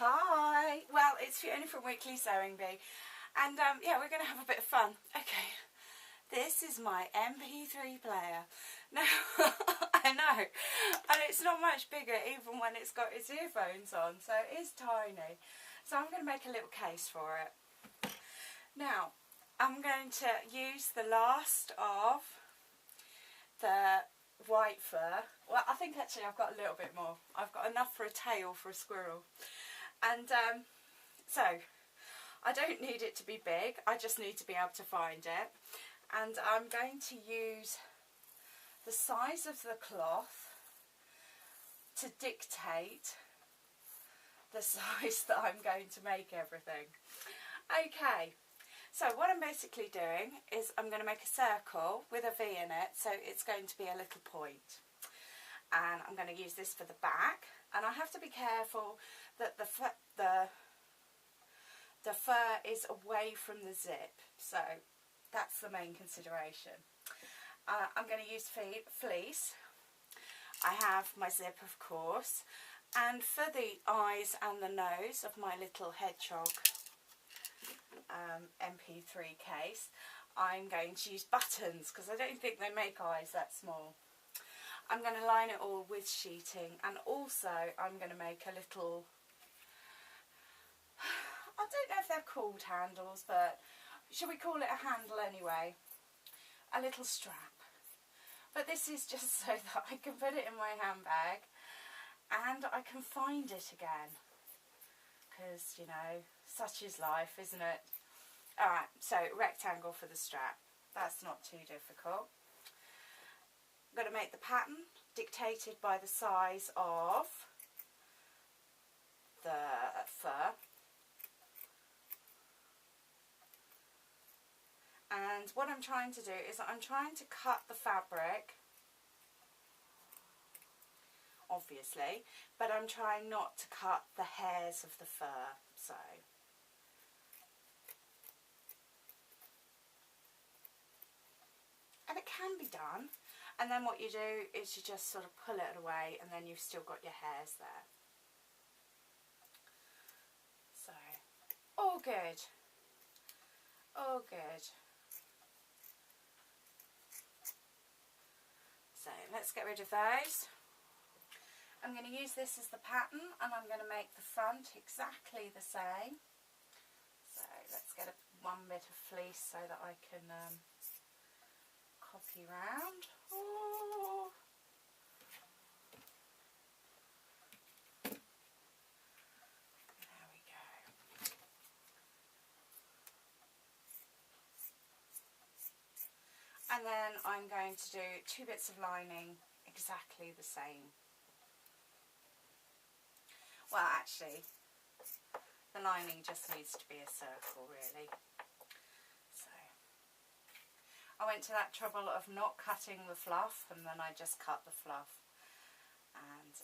Hi! Well, it's Fiona from Weekly Sewing Bee, and yeah, we're going to have a bit of fun. Okay, this is my MP3 player. Now, I know, and it's not much bigger even when it's got its earphones on, so it is tiny. So I'm going to make a little case for it. Now, I'm going to use the last of the white fur. Well, I think actually I've got a little bit more. I've got enough for a tail for a squirrel. And so I don't need it to be big, I just need to be able to find it. And I'm going to use the size of the cloth to dictate the size that I'm going to make everything. Okay, so what I'm basically doing is I'm going to make a circle with a V in it, so it's going to be a little point. And I'm going to use this for the back, and I have to be careful that the fur is away from the zip, so that's the main consideration. I'm going to use fleece. I have my zip, of course, and for the eyes and the nose of my little hedgehog MP3 case, I'm going to use buttons because I don't think they make eyes that small. I'm going to line it all with sheeting, and also I'm going to make a little, I don't know if they're called handles, but should we call it a handle anyway? A little strap. But this is just so that I can put it in my handbag and I can find it again. Because, you know, such is life, isn't it? Alright, so rectangle for the strap. That's not too difficult. I'm going to make the pattern dictated by the size of the fur. And what I'm trying to do is I'm trying to cut the fabric, obviously, but I'm trying not to cut the hairs of the fur, so. And it can be done, and then what you do is you just sort of pull it away, and then you've still got your hairs there. So, all good, all good. So let's get rid of those. I'm going to use this as the pattern, and I'm going to make the front exactly the same. So let's get one bit of fleece so that I can copy round. Ooh. There we go. And then I'm going to do 2 bits of lining exactly the same. Well, actually, the lining just needs to be a circle, really. So, I went to that trouble of not cutting the fluff, and then I just cut the fluff. And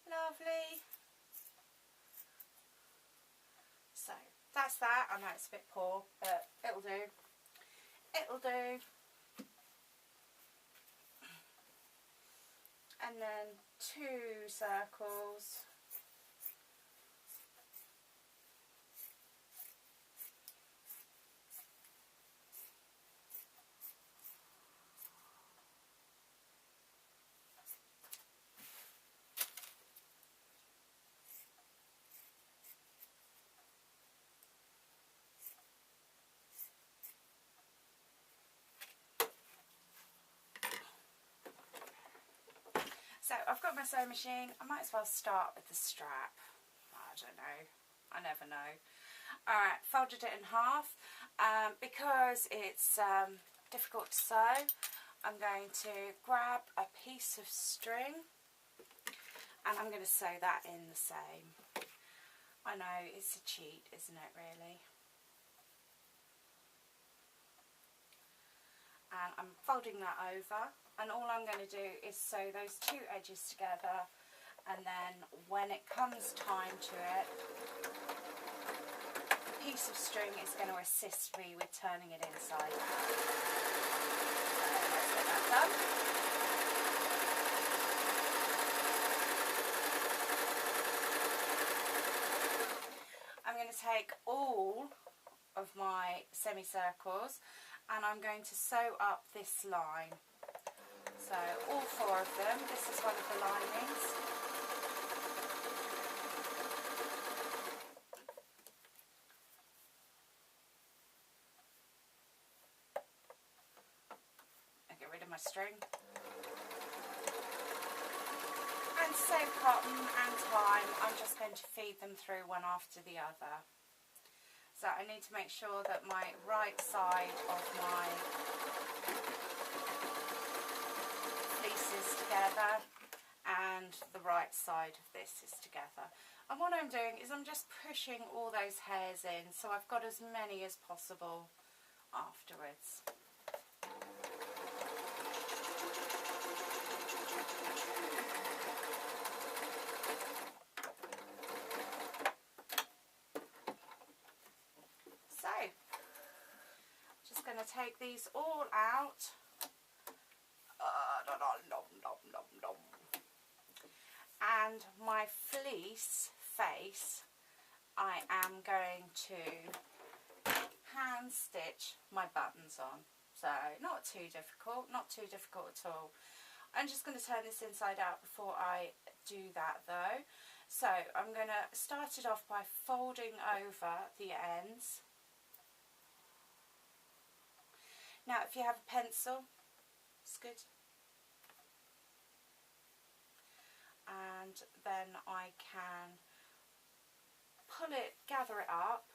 lovely. So, that's that. I know it's a bit poor, but it'll do. It'll do. And then 2 circles. So I've got my sewing machine. I might as well start with the strap. I don't know. I never know. Alright, folded it in half. Because it's difficult to sew, I'm going to grab a piece of string and I'm going to sew that in the same. I know, it's a cheat, isn't it, really? And I'm folding that over, and all I'm going to do is sew those 2 edges together, and then when it comes time to it, a piece of string is going to assist me with turning it inside. So let's get that done. to take all of my semicircles and I'm going to sew up this line. So all 4 of them, this is one of the linings. I get rid of my string. And to save cotton and time, I'm just going to feed them through one after the other. So I need to make sure that my right side of my fleece is together and the right side of this is together. And what I'm doing is I'm just pushing all those hairs in so I've got as many as possible afterwards. So, just going to take these all out. And my fleece face, I am going to hand stitch my buttons on. So, not too difficult at all. I'm just going to turn this inside out before I do that though. So, I'm going to start it off by folding over the ends. Now, if you have a pencil, it's good. And then I can pull it, gather it up,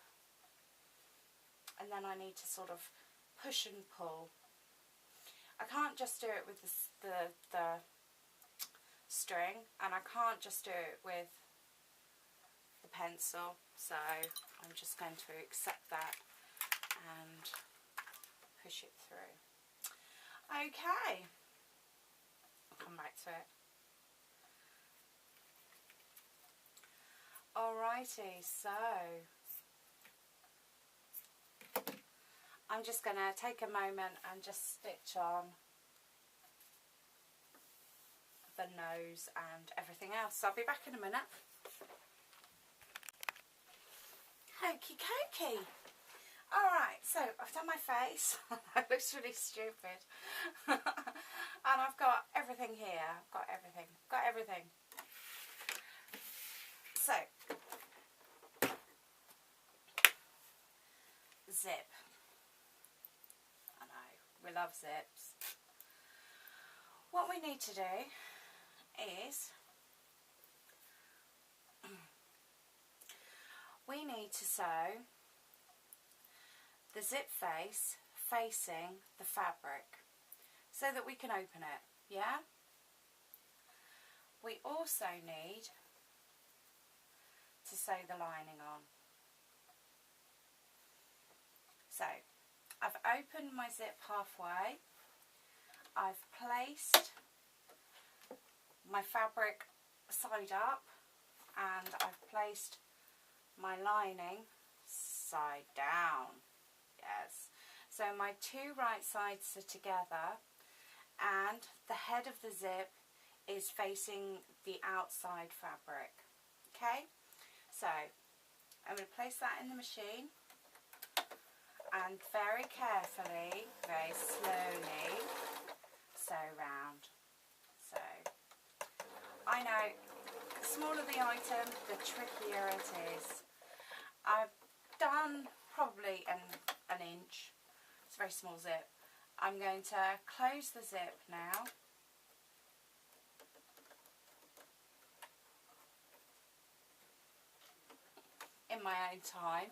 and then I need to sort of push and pull. I can't just do it with the string, and I can't just do it with the pencil, so I'm just going to accept that and push it through. Okay, I'll come back to it. Alrighty, so I'm just going to take a moment and just stitch on the nose and everything else. So I'll be back in a minute. Okie dokie. Alright, so I've done my face. That looks really stupid. And I've got everything here. I've got everything. So, zip. I know, we love zips. What we need to do is we need to sew the zip face facing the fabric so that we can open it, yeah? We also need to sew the lining on. So, I've opened my zip halfway, I've placed my fabric side up, and I've placed my lining side down. Yes. So my 2 right sides are together and the head of the zip is facing the outside fabric. Okay, so I'm going to place that in the machine and very carefully, very slowly sew round. So I know the smaller the item, the trickier it is. I've done probably an inch. It's a very small zip. I'm going to close the zip now. In my own time.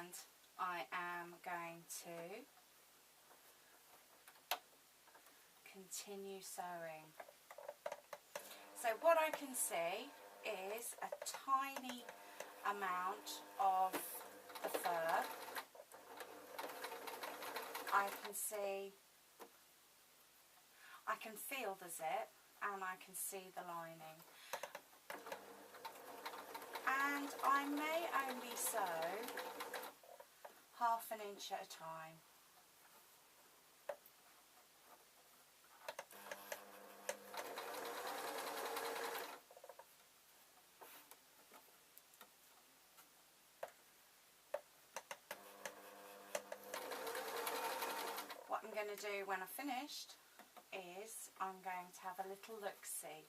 And I am going to continue sewing. So what I can see is a tiny amount of the fur. I can feel the zip and I can see the lining. and I may only sew ½ inch at a time. What I'm going to do when I've finished is I'm going to have a little look-see.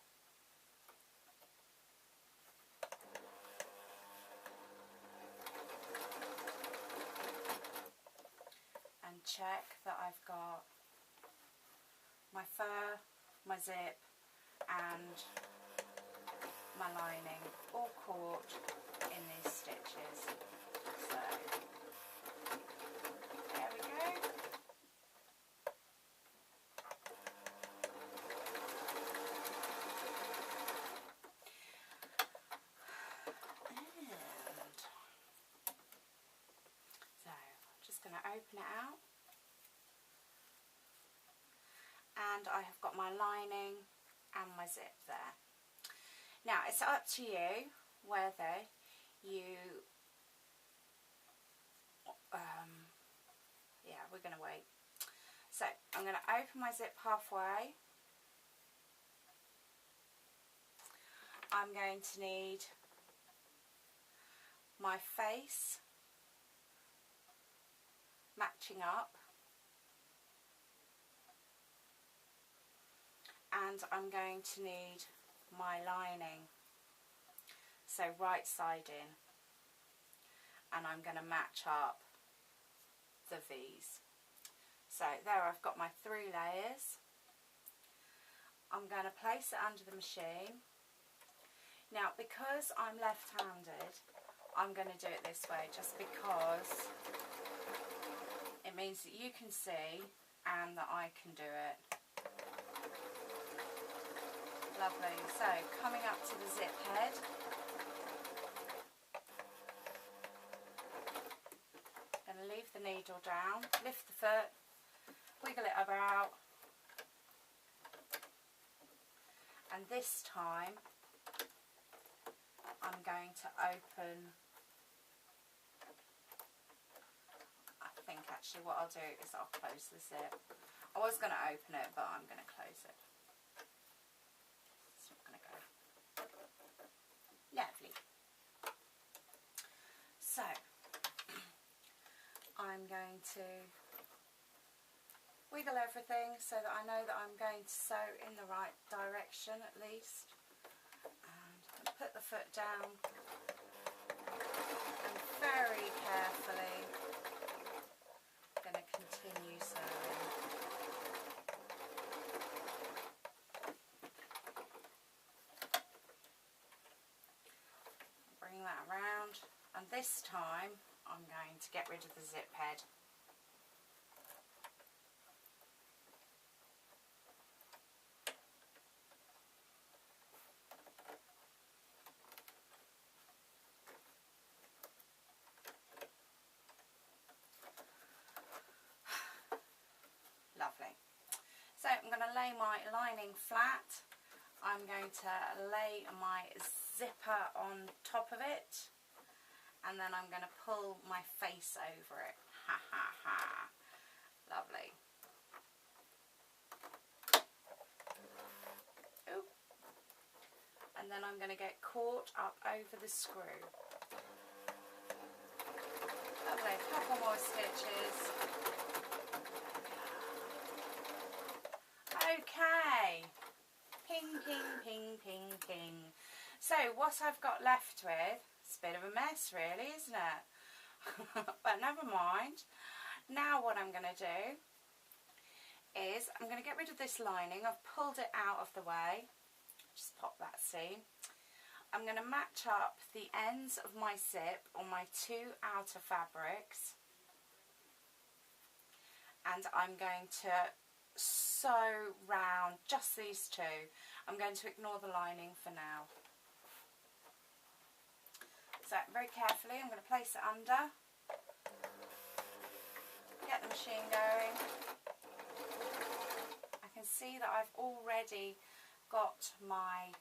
And check that I've got my fur, my zip and my lining all caught in these stitches. So there we go. Going to open it out, and I have got my lining and my zip there. Now it's up to you whether you yeah, we're going to wait. So I'm going to open my zip halfway. I'm going to need my face matching up, and I'm going to need my lining, so right side in, and I'm going to match up the V's. So there I've got my 3 layers. I'm going to place it under the machine. Now because I'm left-handed, I'm going to do it this way just because it means that you can see and that I can do it. Lovely. So coming up to the zip head, going to leave the needle down, lift the foot, wiggle it about, and this time I'm going to open. I think actually what I'll do is I'll close the zip. I was going to open it, but I'm going to close it. It's not going to go. Lovely. So I'm going to wiggle everything so that I know that I'm going to sew in the right direction at least, and put the foot down and very carefully going to continue sewing. Bring that around, and this time I'm going to get rid of the zip head. Lovely. So I'm going to lay my lining flat. I'm going to lay my zipper on top of it, and then I'm going to pull my face over it. Ha ha ha. Lovely. Ooh. And then I'm going to get caught up over the screw. Lovely. A couple more stitches. Okay, ping, ping, ping, ping, ping. So what I've got left with, it's a bit of a mess really, isn't it? But never mind. Now what I'm going to do is I'm going to get rid of this lining. I've pulled it out of the way. Just pop that seam. I'm going to match up the ends of my zip on my 2 outer fabrics, and I'm going to sew round just these 2. I'm going to ignore the lining for now. So very carefully I'm going to place it under, get the machine going. I can see that I've already got my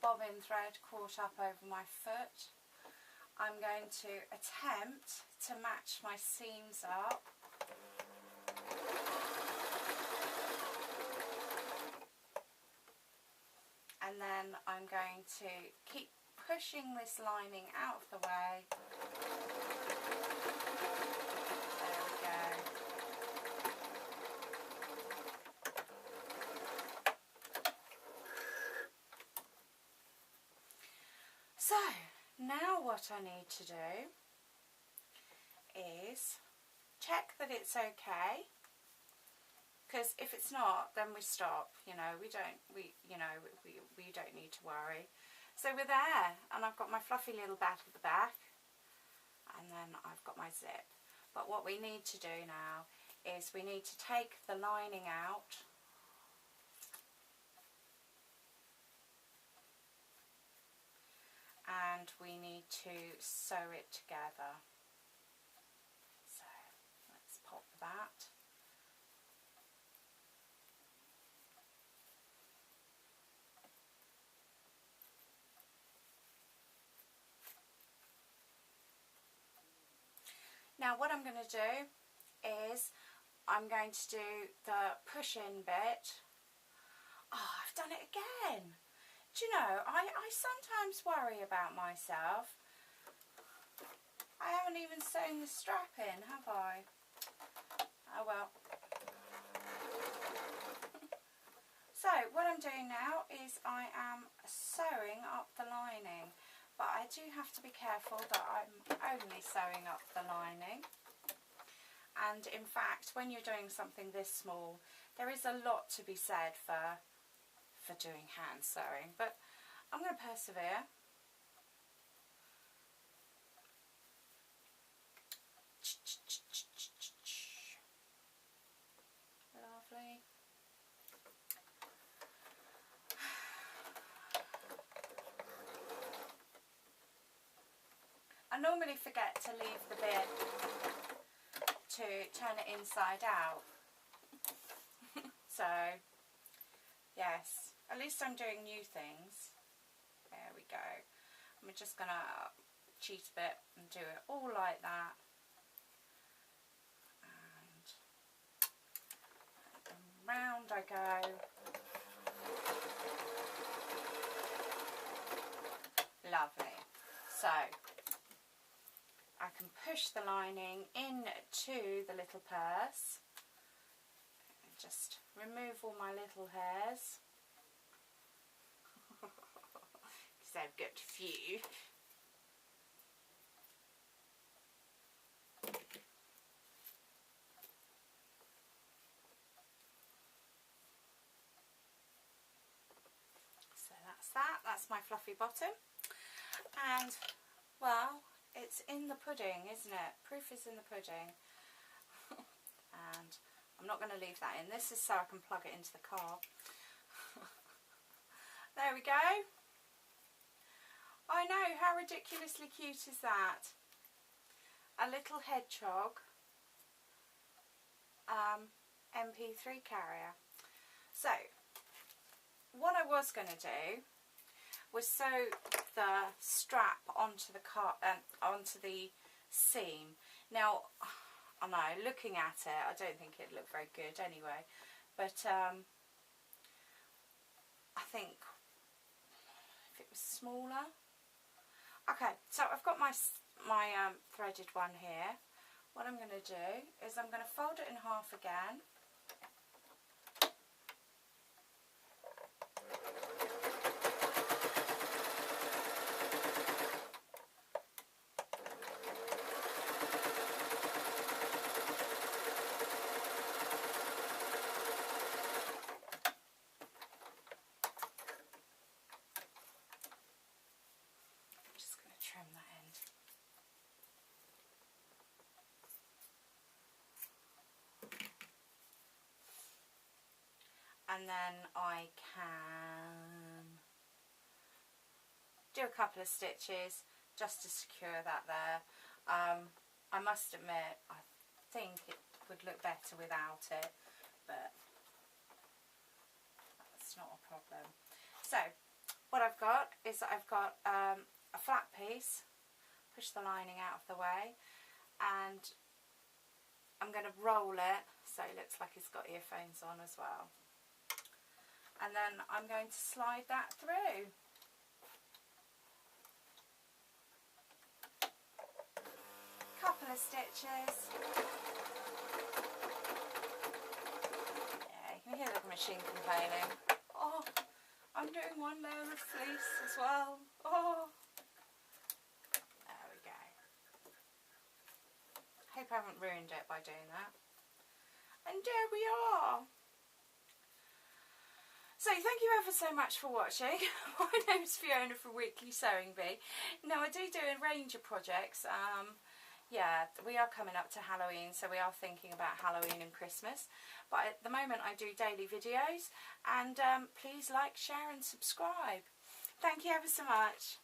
bobbin thread caught up over my foot. I'm going to attempt to match my seams up. And then I'm going to keep pushing this lining out of the way. There we go. So, now what I need to do is check that it's okay. Because if it's not, then we stop. You know, we don't need to worry. So we're there, and I've got my fluffy little bat at the back, and then I've got my zip. But what we need to do now is we need to take the lining out, and we need to sew it together. So let's pop that. Now what I'm going to do is I'm going to do the push-in bit. Oh, I've done it again. Do you know, I sometimes worry about myself. I haven't even sewn the strap in, have I? Oh well. So what I'm doing now is I am sewing up the lining. But I do have to be careful that I'm only sewing up the lining. And in fact, when you're doing something this small, there is a lot to be said for doing hand sewing. But I'm going to persevere. Lovely. I normally forget to leave the bit to turn it inside out. So, yes, at least I'm doing new things. There we go. I'm just going to cheat a bit and do it all like that. And round I go. Lovely. So, I can push the lining into the little purse and just remove all my little hairs because I've got a few. So that's my fluffy bottom, and well, it's in the pudding, isn't it? Proof is in the pudding. And I'm not going to leave that in. This is so I can plug it into the car. There we go. I know, how ridiculously cute is that? A little hedgehog MP3 carrier. So, what I was going to do was sew the strap onto the onto the seam. Now, I know, looking at it, I don't think it looked very good anyway. But I think if it was smaller. Okay, so I've got my threaded one here. What I'm going to do is I'm going to fold it in half again. Trim that end. And then I can do a couple of stitches just to secure that there. I must admit, I think it would look better without it, but that's not a problem. So what I've got is that I've got a flat piece, push the lining out of the way, and I'm going to roll it so it looks like it's got earphones on as well. And then I'm going to slide that through. Couple of stitches. Yeah, you can hear the machine complaining. Oh, I'm doing one layer of fleece as well. Oh, there we go. Hope I haven't ruined it by doing that. And there we are. So thank you ever so much for watching. My name's Fiona from Weekly Sewing Bee. Now I do a range of projects. Yeah, we are coming up to Halloween, so we are thinking about Halloween and Christmas. But at the moment I do daily videos, and please like, share and subscribe. Thank you ever so much.